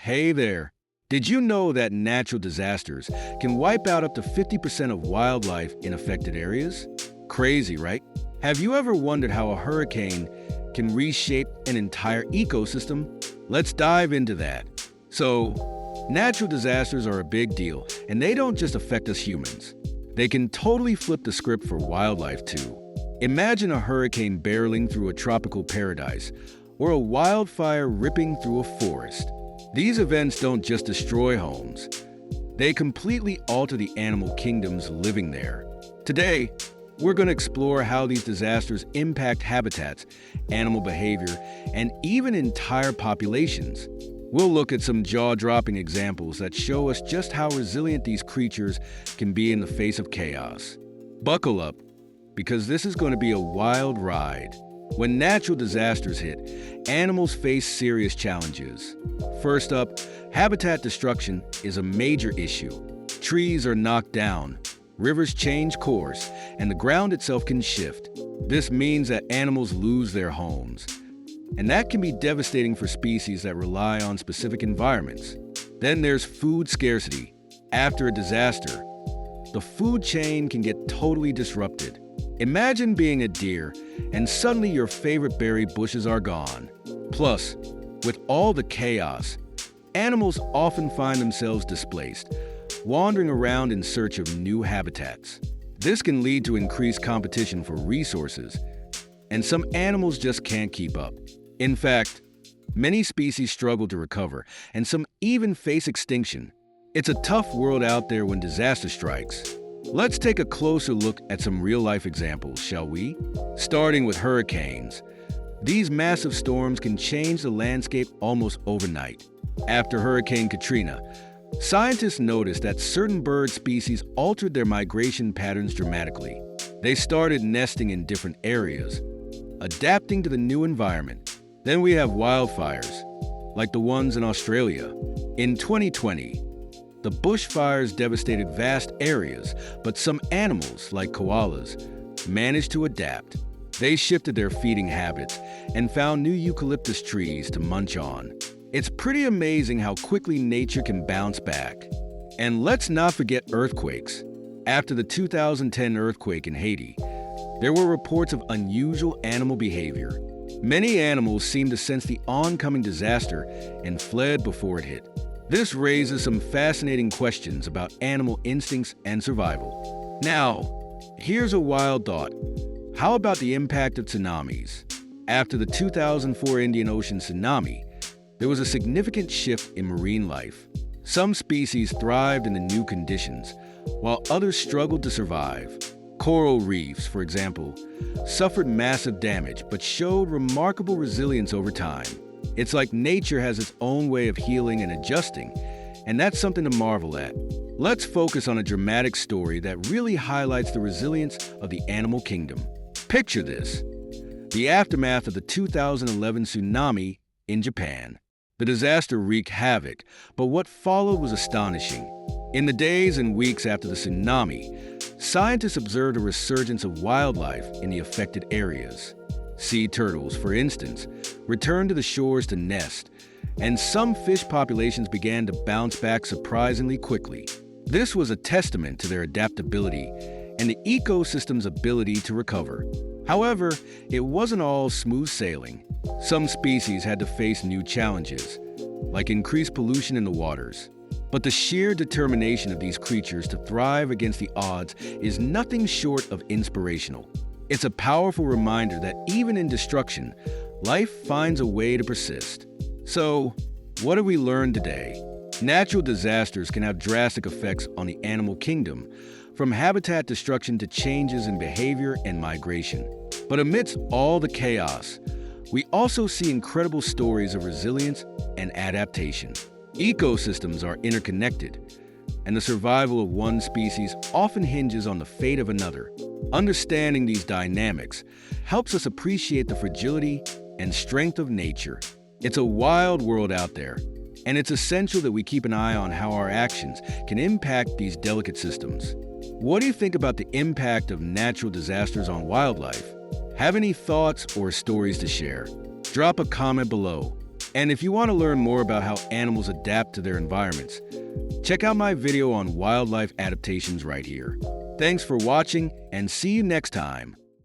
Hey there. Did you know that natural disasters can wipe out up to 50% of wildlife in affected areas? Crazy, right? Have you ever wondered how a hurricane can reshape an entire ecosystem? Let's dive into that. So, natural disasters are a big deal, and they don't just affect us humans. They can totally flip the script for wildlife too. Imagine a hurricane barreling through a tropical paradise, or a wildfire ripping through a forest. These events don't just destroy homes, they completely alter the animal kingdoms living there. Today, we're going to explore how these disasters impact habitats, animal behavior, and even entire populations. We'll look at some jaw-dropping examples that show us just how resilient these creatures can be in the face of chaos. Buckle up, because this is going to be a wild ride. When natural disasters hit, animals face serious challenges. First up, habitat destruction is a major issue. Trees are knocked down, rivers change course, and the ground itself can shift. This means that animals lose their homes, and that can be devastating for species that rely on specific environments. Then there's food scarcity. After a disaster, the food chain can get totally disrupted. Imagine being a deer, and suddenly your favorite berry bushes are gone. Plus, with all the chaos, animals often find themselves displaced, wandering around in search of new habitats. This can lead to increased competition for resources, and some animals just can't keep up. In fact, many species struggle to recover, and some even face extinction. It's a tough world out there when disaster strikes. Let's take a closer look at some real-life examples, shall we? Starting with hurricanes. These massive storms can change the landscape almost overnight. After Hurricane Katrina, scientists noticed that certain bird species altered their migration patterns dramatically. They started nesting in different areas, adapting to the new environment. Then we have wildfires, like the ones in Australia. In 2020, the bushfires devastated vast areas, but some animals, like koalas, managed to adapt. They shifted their feeding habits and found new eucalyptus trees to munch on. It's pretty amazing how quickly nature can bounce back. And let's not forget earthquakes. After the 2010 earthquake in Haiti, there were reports of unusual animal behavior. Many animals seemed to sense the oncoming disaster and fled before it hit. This raises some fascinating questions about animal instincts and survival. Now, here's a wild thought. How about the impact of tsunamis? After the 2004 Indian Ocean tsunami, there was a significant shift in marine life. Some species thrived in the new conditions, while others struggled to survive. Coral reefs, for example, suffered massive damage but showed remarkable resilience over time. It's like nature has its own way of healing and adjusting, and that's something to marvel at. Let's focus on a dramatic story that really highlights the resilience of the animal kingdom. Picture this: the aftermath of the 2011 tsunami in Japan. The disaster wreaked havoc, but what followed was astonishing. In the days and weeks after the tsunami, scientists observed a resurgence of wildlife in the affected areas. Sea turtles, for instance, returned to the shores to nest, and some fish populations began to bounce back surprisingly quickly. This was a testament to their adaptability and the ecosystem's ability to recover. However, it wasn't all smooth sailing. Some species had to face new challenges, like increased pollution in the waters. But the sheer determination of these creatures to thrive against the odds is nothing short of inspirational. It's a powerful reminder that even in destruction, life finds a way to persist. So, what have we learned today? Natural disasters can have drastic effects on the animal kingdom, from habitat destruction to changes in behavior and migration. But amidst all the chaos, we also see incredible stories of resilience and adaptation. Ecosystems are interconnected, and the survival of one species often hinges on the fate of another. Understanding these dynamics helps us appreciate the fragility and strength of nature. It's a wild world out there, and it's essential that we keep an eye on how our actions can impact these delicate systems. What do you think about the impact of natural disasters on wildlife? Have any thoughts or stories to share? Drop a comment below. And if you want to learn more about how animals adapt to their environments, check out my video on wildlife adaptations right here. Thanks for watching, and see you next time.